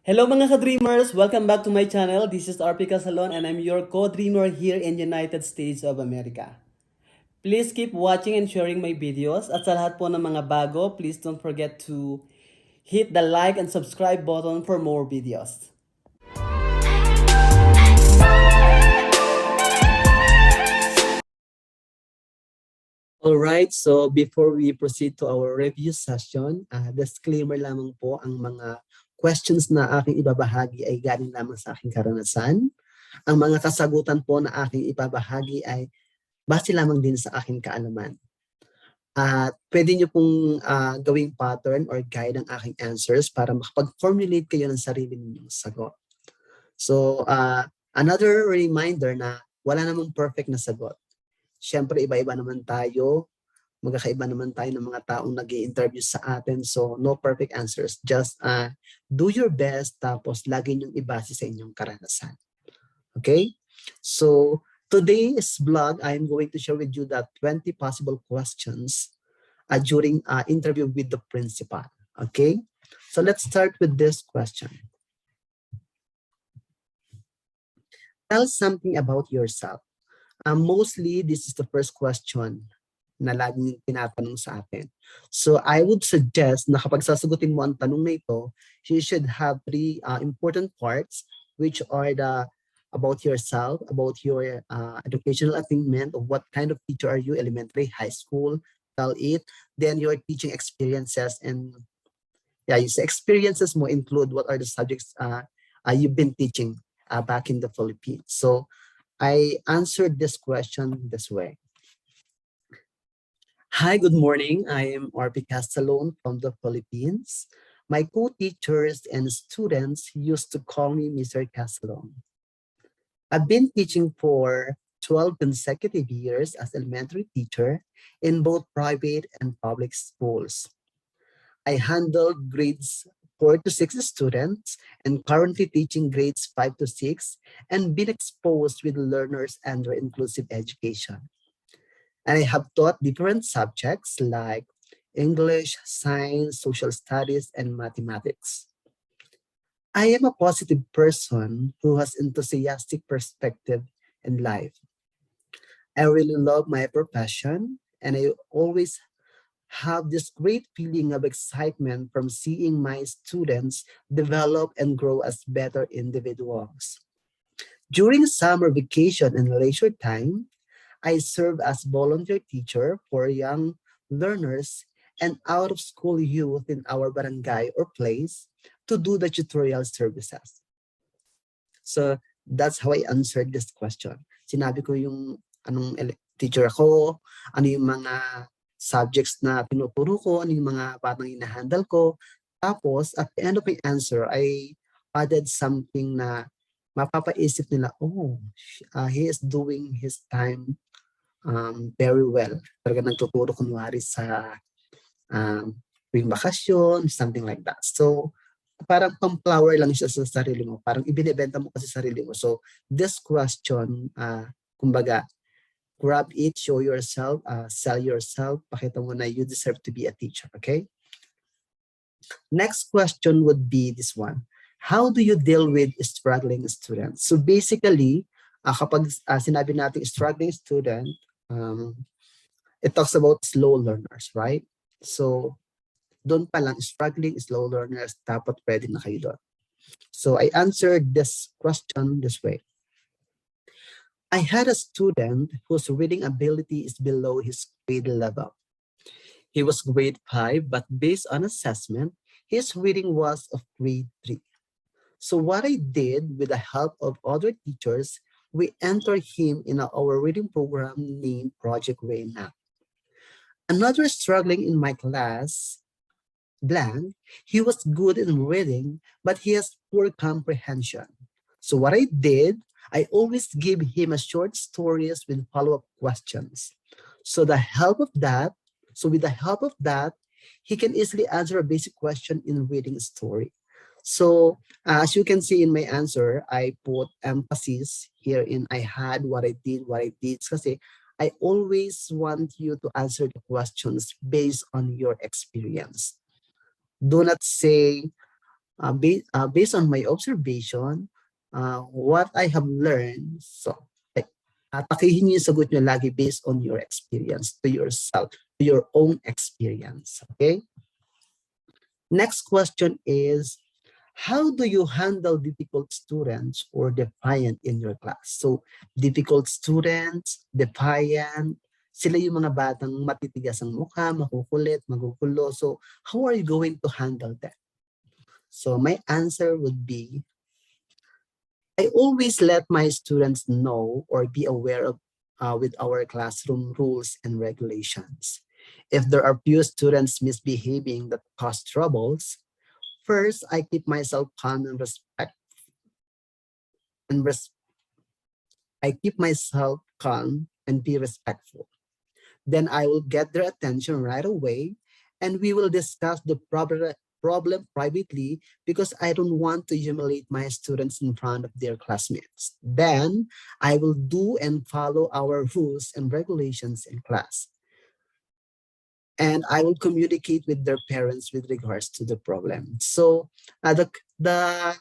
Hello mga ka-dreamers! Welcome back to my channel. This is RP Casalon and I'm your co-dreamer here in United States of America. Please keep watching and sharing my videos. At sa lahat po ng mga bago, please don't forget to hit the like and subscribe button for more videos. Alright, so before we proceed to our review session, disclaimer lamang po, ang mga questions na aking ibabahagi ay galing lamang sa aking karanasan. Ang mga kasagutan po na aking ibabahagi ay base lamang din sa aking kaalaman. At pwede nyo pong gawing pattern or guide ang aking answers para makapag-formulate kayo ng sarili ninyong sagot. So, another reminder na wala namang perfect na sagot. Siyempre, iba-iba naman tayo. Magkakaiba naman tayo ng mga taong nag-i-interview sa atin. So, no perfect answers. Just do your best, tapos lagi nyong ibase sa inyong karanasan. Okay? So, today's vlog, I'm going to share with you the 20 possible questions during interview with the principal. Okay? So, let's start with this question. Tell something about yourself. Mostly, this is the first question na laging tinatanong sa atin. So I would suggest na kapag sasagutin mo ang tanong na ito, you should have three important parts, which are about yourself, about your educational attainment, of what kind of teacher are you, elementary, high school, tell it, then your teaching experiences, and you say experiences mo include what are the subjects you've been teaching back in the Philippines. So I answered this question this way. Hi, good morning. I am RP Casalon from the Philippines. My co-teachers and students used to call me Mr. Casalon. I've been teaching for 12 consecutive years as elementary teacher in both private and public schools. I handled grades 4 to 6 students and currently teaching grades 5 to 6 and been exposed with learners under inclusive education. And I have taught different subjects like English, science, social studies, and mathematics. I am a positive person who has enthusiastic perspective in life. I really love my profession and I always have this great feeling of excitement from seeing my students develop and grow as better individuals. During summer vacation and leisure time, I serve as volunteer teacher for young learners and out-of-school youth in our barangay or place to do the tutorial services. So that's how I answered this question. Sinabi ko yung anong teacher ako, ano yung mga subjects na tinuturo ko, ano yung mga batang hinahandle ko. Tapos, at the end of my answer, I added something na mapapaisip nila, oh, he is doing his time very well. Talaga nagtuturo kunwari sa tuwing bakasyon, something like that. So, parang pang-flower lang siya sa sarili mo. Parang ibinibenta mo kasi sarili mo. So, this question, kumbaga, grab it, show yourself, sell yourself, pakita mo na you deserve to be a teacher, okay? Next question would be this one. How do you deal with struggling students? So basically, kapag sinabi natin struggling student, it talks about slow learners, right? So doon pa lang, struggling slow learners, dapat pwede na kayo doon. So I answered this question this way. I had a student whose reading ability is below his grade level. He was grade 5, but based on assessment, his reading was of grade 3. So what I did with the help of other teachers, we entered him in our reading program named Project Reyna. Another struggling in my class, blank, he was good in reading, but he has poor comprehension. So what I did, I always give him a short stories with follow-up questions. So with the help of that, he can easily answer a basic question in reading a story. So as you can see in my answer, I put emphasis here in I had, what I did. Kasi I always want you to answer the questions based on your experience. Do not say based on my observation, what I have learned, so atakihin niyo yung sagot niyo lagi based on your experience, to yourself, to your own experience. Okay? Next question is, how do you handle difficult students or defiant in your class? So, difficult students, defiant, sila yung mga batang matitigas ang mukha, makukulit, magugulo. So, how are you going to handle that? So, my answer would be, I always let my students know or be aware of with our classroom rules and regulations. If there are few students misbehaving that cause troubles, first I keep myself calm and I keep myself calm and be respectful. Then I will get their attention right away and we will discuss the problem privately because I don't want to humiliate my students in front of their classmates. Then I will do and follow our rules and regulations in class. And I will communicate with their parents with regards to the problem. So the the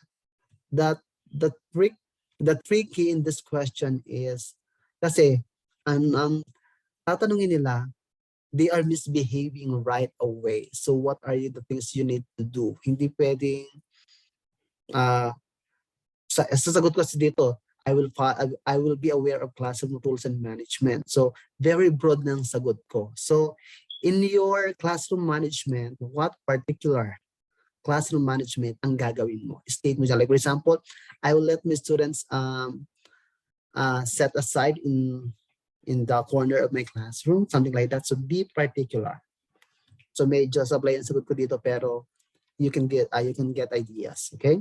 the tricky in this question is kasi ang tatanungin nila, they are misbehaving right away. So what are the things you need to do? Hindi pwedeng sasagot ko kasi dito, I will be aware of classroom rules and management. So very broad ng sagot ko. So in your classroom management, what particular classroom management ang gagawin mo? State mo dyan. Like for example, I will let my students set aside in the corner of my classroom, something like that. So be particular. So medyo sablay ang sagot ko dito pero you can get ideas, okay?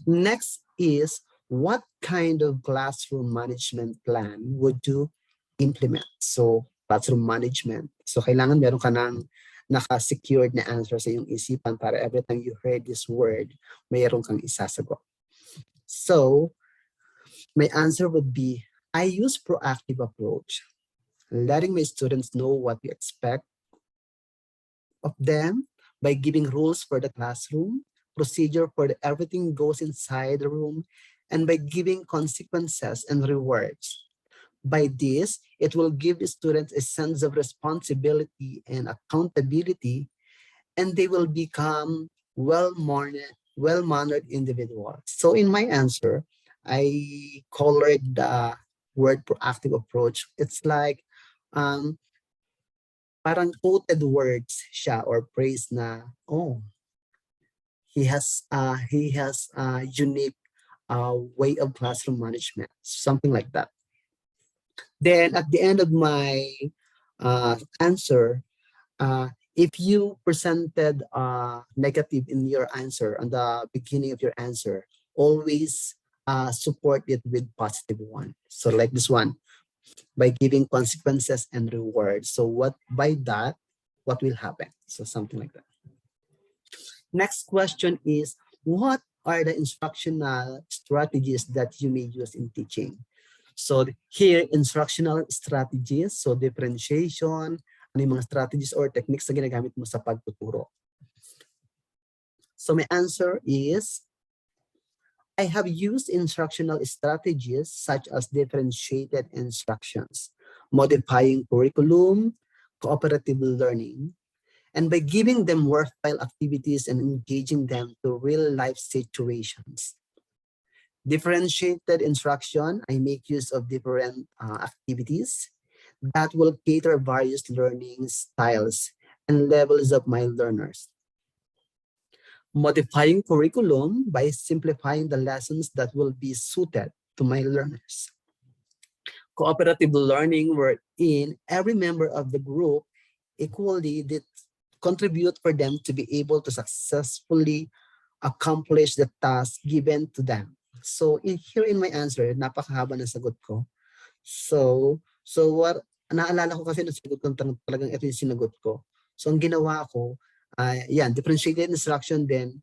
Next is, what kind of classroom management plan would you implement? So classroom management. So kailangan meron ka ng naka-secured na answer sa iyong isipan para every time you heard this word, mayroon kang isasagot. So my answer would be, I use proactive approach, letting my students know what we expect of them by giving rules for the classroom, procedure for everything goes inside the room, and by giving consequences and rewards. By this, it will give the students a sense of responsibility and accountability, and they will become well-mannered individuals. So in my answer, I colored the word proactive approach. It's like parang quoted words siya or praise na, oh, he has unique way of classroom management, something like that. Then at the end of my answer, if you presented negative in your answer on the beginning of your answer, always support it with positive one. So like this one, by giving consequences and rewards. So what will happen? So something like that. Next question is, what are the instructional strategies that you may use in teaching? So here, instructional strategies, so differentiation, ano yung mga strategies or techniques na ginagamit mo sa pagtuturo. So my answer is, I have used instructional strategies such as differentiated instructions, modifying curriculum, cooperative learning, and by giving them worthwhile activities and engaging them to real-life situations. Differentiated instruction, I make use of different activities that will cater various learning styles and levels of my learners. Modifying curriculum by simplifying the lessons that will be suited to my learners. Cooperative learning, wherein every member of the group equally did contribute for them to be able to successfully accomplish the task given to them. So here in my answer, napakahaba ng sagot ko. So what, naalala ko kasi ng sagot ko, talagang ito yung sinagot ko. So ang ginawa ko, differentiated instruction, then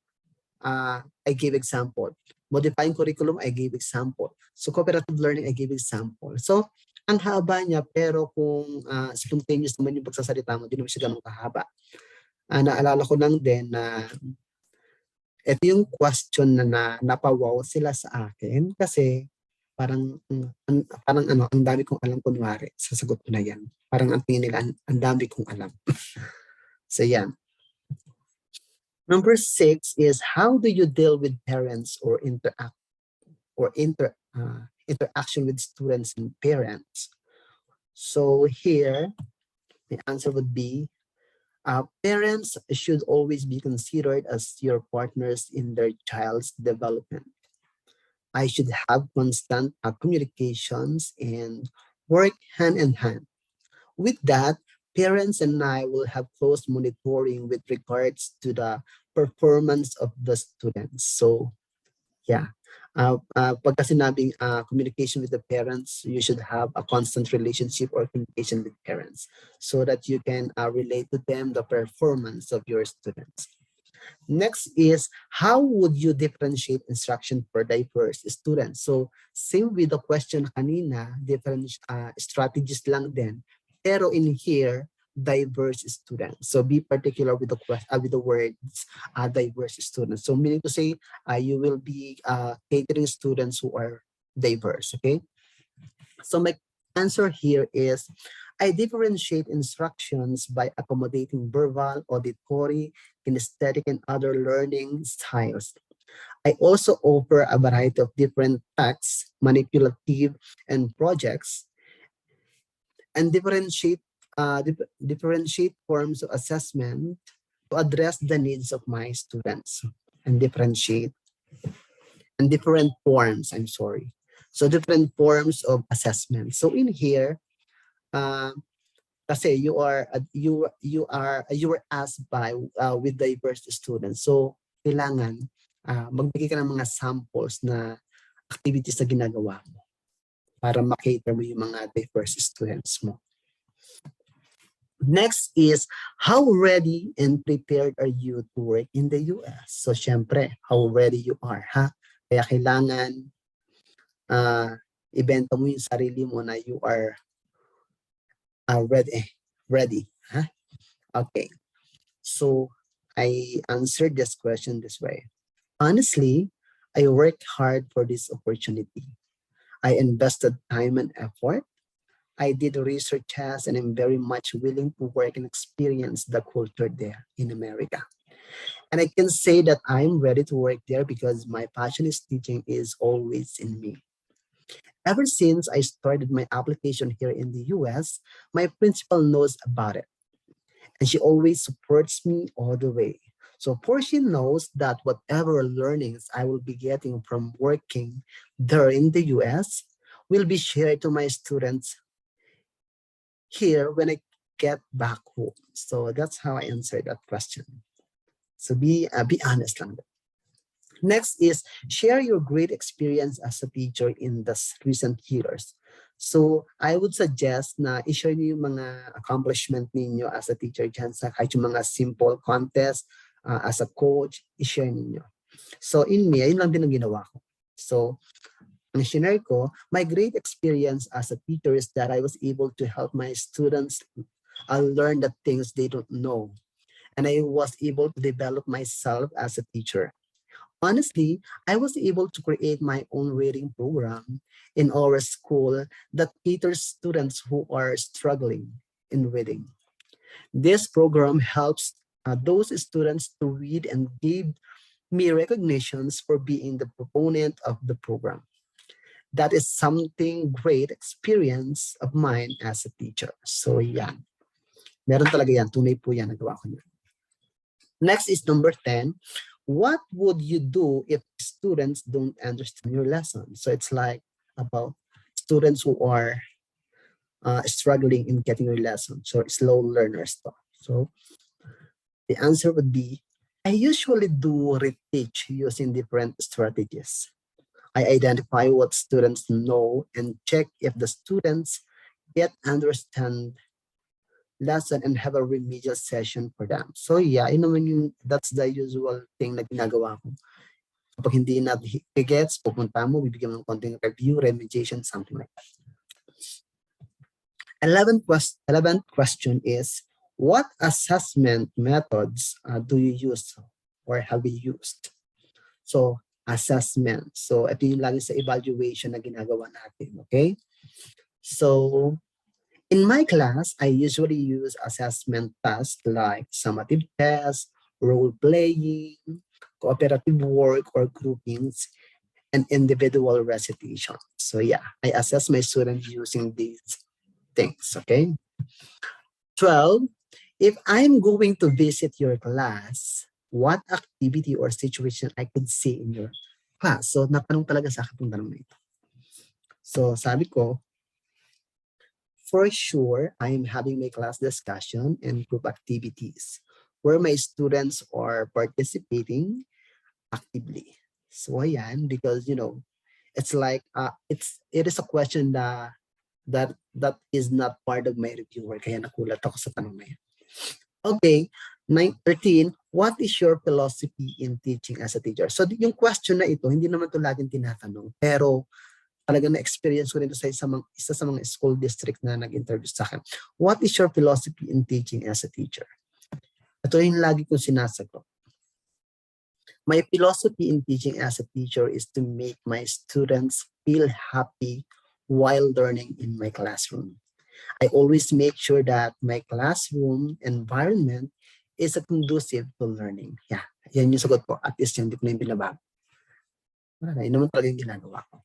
I gave example. Modifying curriculum, I gave example. So cooperative learning, I gave example. So ang haba niya, pero kung spontaneous naman yung pagsasalita mo, hindi naman siya ganun kahaba. Naalala ko lang din na Ito yung question na napawaw sila sa akin kasi parang parang ano, ang dami kong alam kunwari, sasagot ko na yan. Parang ang tingin nila, ang dami kong alam. So yan. Number 6 is how do you deal with parents or interaction with students and parents? So here, the answer would be parents should always be considered as your partners in their child's development. I should have constant communications and work hand in hand. With that, parents and I will have close monitoring with regards to the performance of the students. So, yeah. Pagka sinabing communication with the parents, you should have a constant relationship or communication with parents so that you can relate to them the performance of your students. Next is, how would you differentiate instruction for diverse students? So, same with the question kanina, different strategies lang din. Pero in here, diverse students. So be particular with the words diverse students. So meaning to say, you will be catering students who are diverse, okay? So my answer here is, I differentiate instructions by accommodating verbal, auditory, kinesthetic, and other learning styles. I also offer a variety of different texts, manipulative, and projects, and differentiate forms of assessment to address the needs of my students, and different forms, I'm sorry. So different forms of assessment. So in here, kasi you were asked by with diverse students. So kailangan magbigay ka ng mga samples na activities na ginagawa mo para makater mo yung mga diverse students mo. Next is, how ready and prepared are you to work in the US? So syempre, how ready you are, ha? Kaya kailangan ibenta mo yung sarili mo na you are ready, ha? Okay, so I answered this question this way. Honestly, I worked hard for this opportunity. I invested time and effort. I did research tests and I'm very much willing to work and experience the culture there in America. And I can say that I'm ready to work there because my passion is teaching is always in me. Ever since I started my application here in the US, my principal knows about it. And she always supports me all the way. So for she knows that whatever learnings I will be getting from working there in the US will be shared to my students here when I get back home. So that's how I answered that question. So be honest lang. Next is, share your great experience as a teacher in the recent years. So I would suggest na i-share niyo yung mga accomplishment ninyo as a teacher dyan sa kahit yung mga simple contest as a coach, i-share ninyo. So in me, ayun lang din ang ginawa ko. So ang shinare ko, my great experience as a teacher is that I was able to help my students learn the things they don't know. And I was able to develop myself as a teacher. Honestly, I was able to create my own reading program in our school that caters students who are struggling in reading. This program helps those students to read and gave me recognitions for being the proponent of the program. That is something great experience of mine as a teacher. So yan. Meron talaga yan. Tunay po yan. Nagawa ko yan. Next is number 10. What would you do if students don't understand your lesson? So it's like about students who are struggling in getting your lesson. So slow learners. So the answer would be, I usually do reteach using different strategies. I identify what students know and check if the students get understand lesson and have a remedial session for them. So yeah, that's the usual thing na ginagawa ko. Kapag hindi na gets, pupunta mo, bibigyan mo ng konting review, remediation, something like that. 11th question is, what assessment methods do you use or have you used? So, assessment. So, ito yung lagi sa evaluation na ginagawa natin. Okay? So, in my class, I usually use assessment tasks like summative tests, role-playing, cooperative work or groupings, and individual recitation. So yeah, I assess my students using these things, okay? 12, if I'm going to visit your class, what activity or situation I could see in your class? So natanong talaga sa akin itong tanong na ito. So sabi ko, for sure, I'm having my class discussion and group activities where my students are participating actively. So ayan, because it's like it is a question that is not part of my reviewer, kaya nakulat ako sa tanong na yan. Okay, 13, what is your philosophy in teaching as a teacher? So yung question na ito, hindi naman ito laging tinatanong, pero talaga na-experience ko rin ito sa isa sa mga school district na nag-interview sa akin. What is your philosophy in teaching as a teacher? Ito yung lagi kong sinasagot. My philosophy in teaching as a teacher is to make my students feel happy while learning in my classroom. I always make sure that my classroom environment is conducive to learning. Yeah, yan yung sagot ko. At least yan, hindi ko na yung binabago. Yun naman talaga yung ginagawa ko.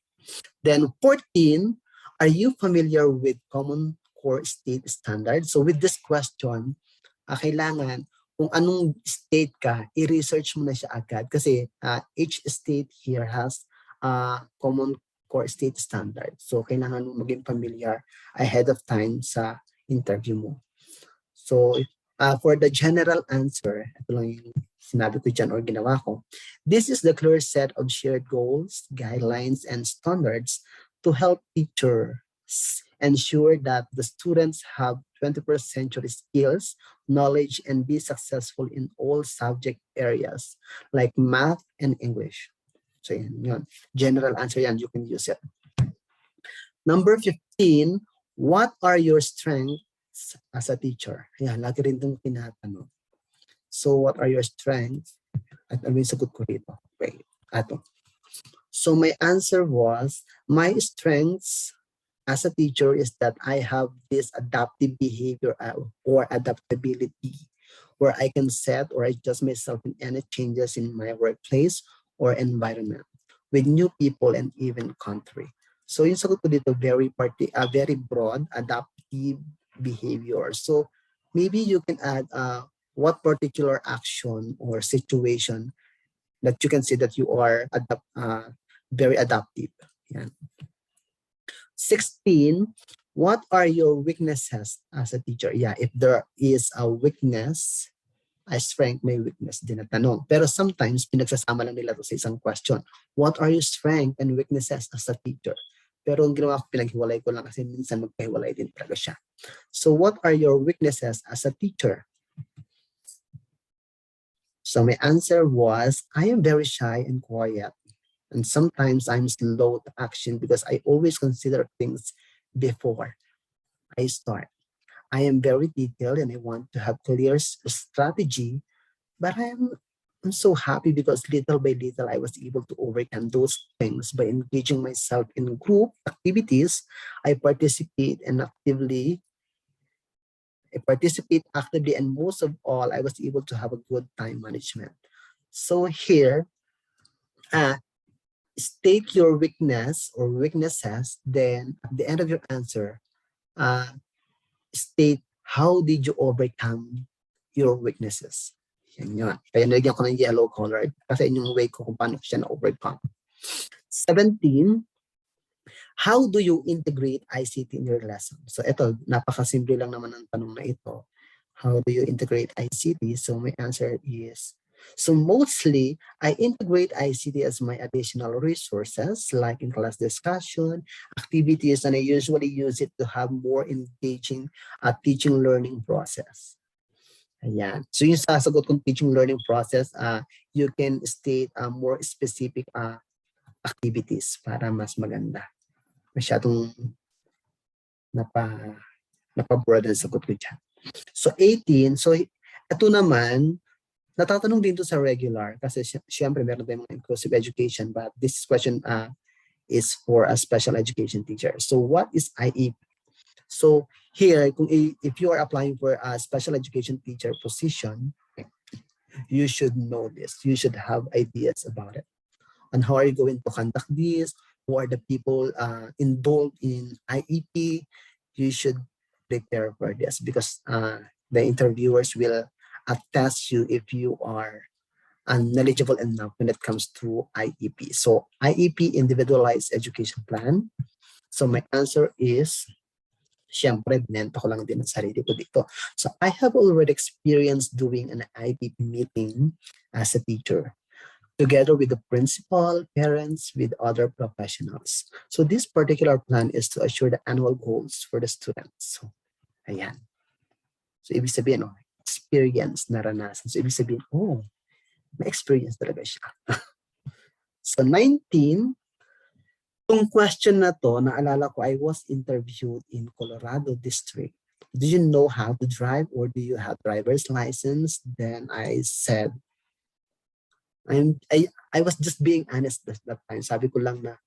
Then 14, are you familiar with common core state standards? So with this question, kailangan kung anong state ka, i-research mo na siya agad kasi each state here has common core state standard. So kailangan mo maging familiar ahead of time sa interview mo. So for the general answer, ito lang yung sinabi ko dyan or ginawa ko. This is the clear set of shared goals, guidelines, and standards to help teachers ensure that the students have 21st century skills, knowledge, and be successful in all subject areas like math and English. So yun. General answer yan, you can use it. Number 15, what are your strengths as a teacher? Yan, lagi rin itong tinatanong. So what are your strengths? At ano yung sagot ko rito? Wait, ato. So my answer was, my strengths as a teacher is that I have this adaptive behavior or adaptability where I can set or adjust myself in any changes in my workplace or environment with new people and even country. So yung sagot ko dito, very broad, adaptive behavior. So maybe you can add what particular action or situation that you can see that you are very adaptive. Yeah. 16, what are your weaknesses as a teacher? Yeah, if there is a weakness, a strength, may weakness din na tanong. Pero sometimes, pinagsasama lang nila to sa isang question. What are your strengths and weaknesses as a teacher? Pero ang ginawa ko, pinaghiwalay ko lang kasi minsan magkahiwalay din talaga siya. So what are your weaknesses as a teacher? So my answer was, I am very shy and quiet. And sometimes I'm slow to action because I always consider things before I start. I am very detailed and I want to have clear strategy, but I'm so happy because little by little I was able to overcome those things by engaging myself in group activities. I participate actively, and most of all, I was able to have a good time management. So here, state your weakness or weaknesses, then at the end of your answer, state how did you overcome your weaknesses. Yan yun. Kaya nilagyan ko ng yellow color kasi yung way ko kung paano siya na-overcome. 17, how do you integrate ICT in your lesson? So ito, napakasimple lang naman ang tanong na ito. How do you integrate ICT? So my answer is, so mostly I integrate ICT as my additional resources like in class discussion, activities, and I usually use it to have more engaging teaching learning process. Ayan. So yung sasagot kong teaching learning process, you can state more specific activities para mas maganda. Masyadong napa-broaden sagot ko dyan. So 18, so ito naman, Natatanong din to sa regular kasi syempre meron tayong mga inclusive education, but this question is for a special education teacher. So what is IEP? So here, if you are applying for a special education teacher position, you should know this. You should have ideas about it. And how are you going to conduct this? Who are the people involved in IEP? You should prepare for this because the interviewers will attest you if you are knowledgeable enough when it comes to IEP. So IEP, Individualized Education Plan. So my answer is, syempre, binenta ko lang din ang sarili ko dito. So I have already experienced doing an IEP meeting as a teacher, together with the principal, parents, with other professionals. So this particular plan is to assure the annual goals for the students. So, ayan. So, ibig sabihin, experience, naranasan. So, ibig sabihin, may experience talaga siya. So, 19, itong question na to, naalala ko, I was interviewed in Colorado District. Do you know how to drive or do you have driver's license? Then I said, I was just being honest at that time. Sabi ko lang na,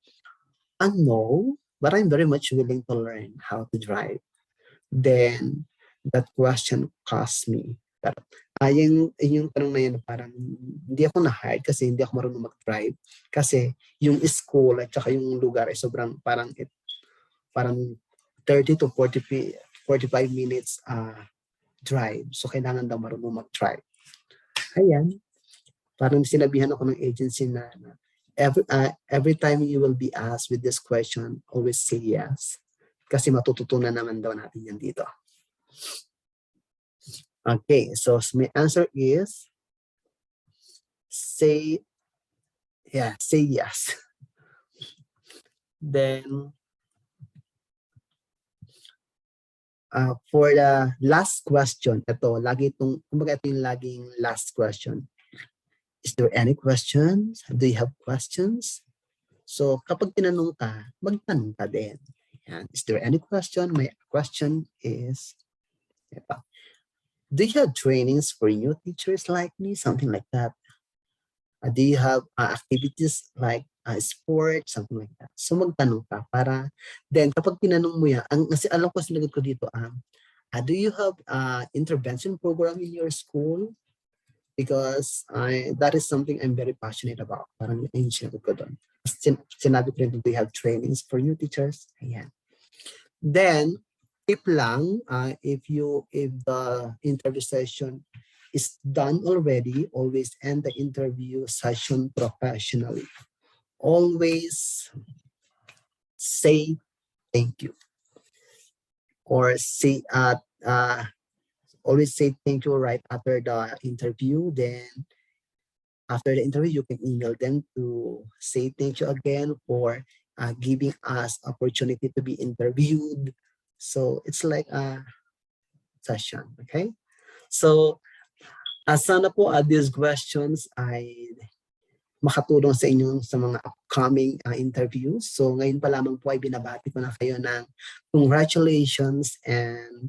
no, but I'm very much willing to learn how to drive. Then, that question cost me. Yung tanong na yun, parang hindi ako na-hire kasi hindi ako marunong mag-drive. Kasi yung school at saka yung lugar ay sobrang parang 30 to 45 minutes drive. So, kailangan daw marunong mag-drive. Ayan. Parang sinabihan ako ng agency na every time you will be asked with this question, always say yes. Kasi matututunan naman daw natin yan dito. Okay, so my answer is say yes. Then, for the last question, ito yung laging last question. Is there any questions? Do you have questions? So, kapag tinanong ka, magtanong ka din. Yan. Is there any question? My question is, do you have trainings for new teachers like me? Something like that. Do you have activities like sport? Something like that. So, magtanong ka para, then kapag tinanong mo yan, kasi alam ko sinagot ko dito, do you have intervention program in your school? Because that is something I'm very passionate about. Parang yung sinagot ko doon. Sinabi ko rin, do you have trainings for new teachers? Ayan. Then, tip lang, if the interview session is done already, always end the interview session professionally. Always say thank you. Or say always say thank you right after the interview. Then after the interview, you can email them to say thank you again for giving us opportunity to be interviewed. So it's like a session, okay? So sana po these questions ay makatulong sa inyo sa mga upcoming interviews. So ngayon pa lamang po ay binabati ko na kayo ng congratulations and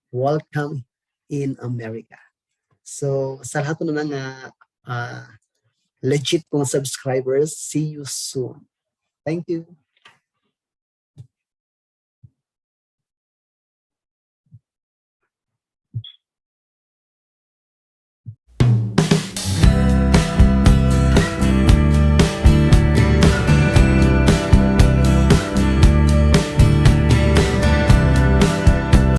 welcome in America. So sa lahat ng mga legit kong subscribers, see you soon. Thank you.